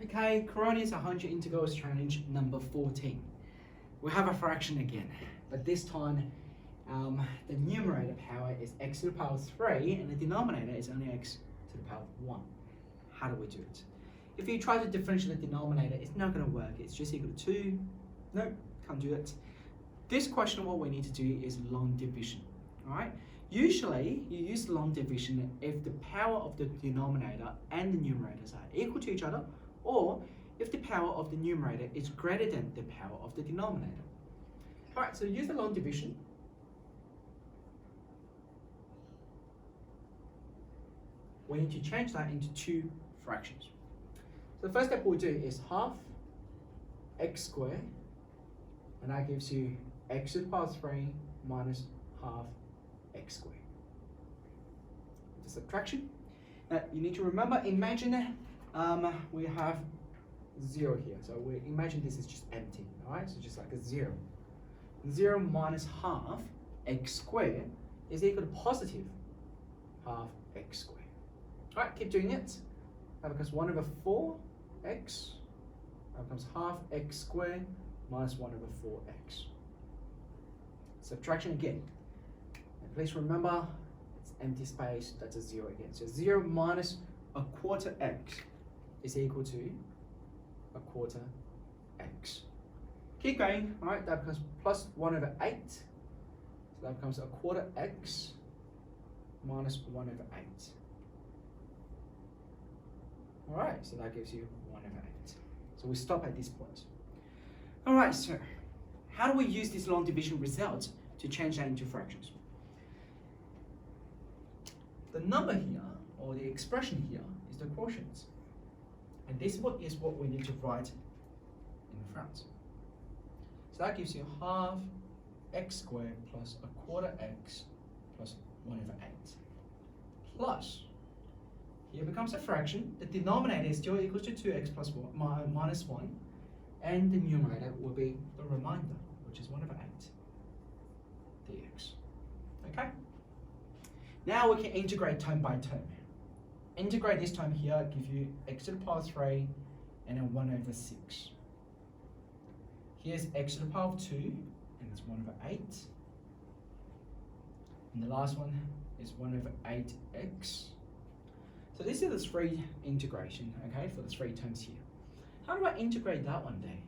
Okay, Coroneos 100 integrals challenge number 14. We have a fraction again, but this time the numerator power is x to the power 3 and the denominator is only x to the power 1. How do we do it? If you try to differentiate the denominator, it's not going to work. It's just equal to 2. No, can't do it. This question, what we need to do is long division. All right? Usually, you use long division if the power of the denominator and the numerators are equal to each other, or if the power of the numerator is greater than the power of the denominator. All right, so use the long division. We need to change that into two fractions. So the first step we'll do is half x squared, and that gives you x to the power 3 minus half x squared. The subtraction. Now you need to remember, imagine we have 0 here. So we imagine this is just empty, all right? So just like a 0. 0 minus half x squared is equal to positive half x squared. All right, keep doing it. That becomes 1 over 4x. That becomes half x squared minus 1 over 4x. Subtraction again. And please remember, it's empty space, that's a 0 again. So 0 minus a quarter x is equal to a quarter x. Keep going, all right, that becomes plus 1 over 8. So that becomes a quarter x minus 1 over 8. All right, so that gives you 1 over 8. So we stop at this point. All right, so how do we use this long division result to change that into fractions? The number here, or the expression here, is the quotient. And this is what we need to write in the front. So that gives you half x squared plus a quarter x plus 1 over 8. Plus, here becomes a fraction. The denominator is still equals to 2x plus 1 minus 1. And the numerator will be the remainder, which is 1 over 8 dx. Okay? Now we can integrate term by term. Integrate this term here, give you x to the power 3 and then 1 over 6. Here's x to the power 2, and it's 1 over 8. And the last one is 1 over 8x. So this is the 3 integration, okay, for the 3 terms here. How do I integrate that one day?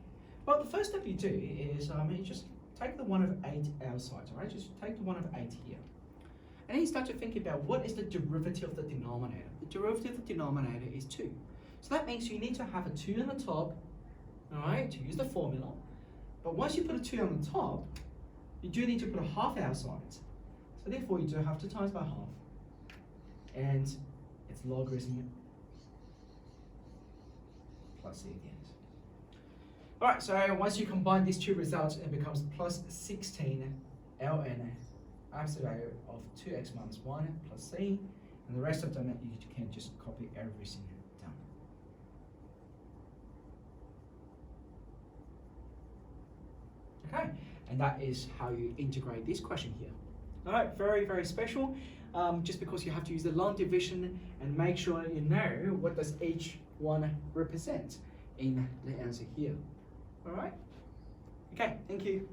Well, the first step you do is you just take the 1 over 8 outside, all right? Just take the 1 over 8 here. And then you start to think about what is the derivative of the denominator. The derivative of the denominator is 2. So that means you need to have a 2 on the top, all right, to use the formula. But once you put a 2 on the top, you do need to put a half outside. So therefore you do have to times by half. And it's logarithm plus c at the end. All right, so once you combine these two results, it becomes plus 16 ln absolute value of 2x minus 1 plus c, and the rest of them you can just copy everything down. Okay, and that is how you integrate this question here. All right, very, very special. Just because you have to use the long division and make sure you know what does each one represent in the answer here. All right? Okay, thank you.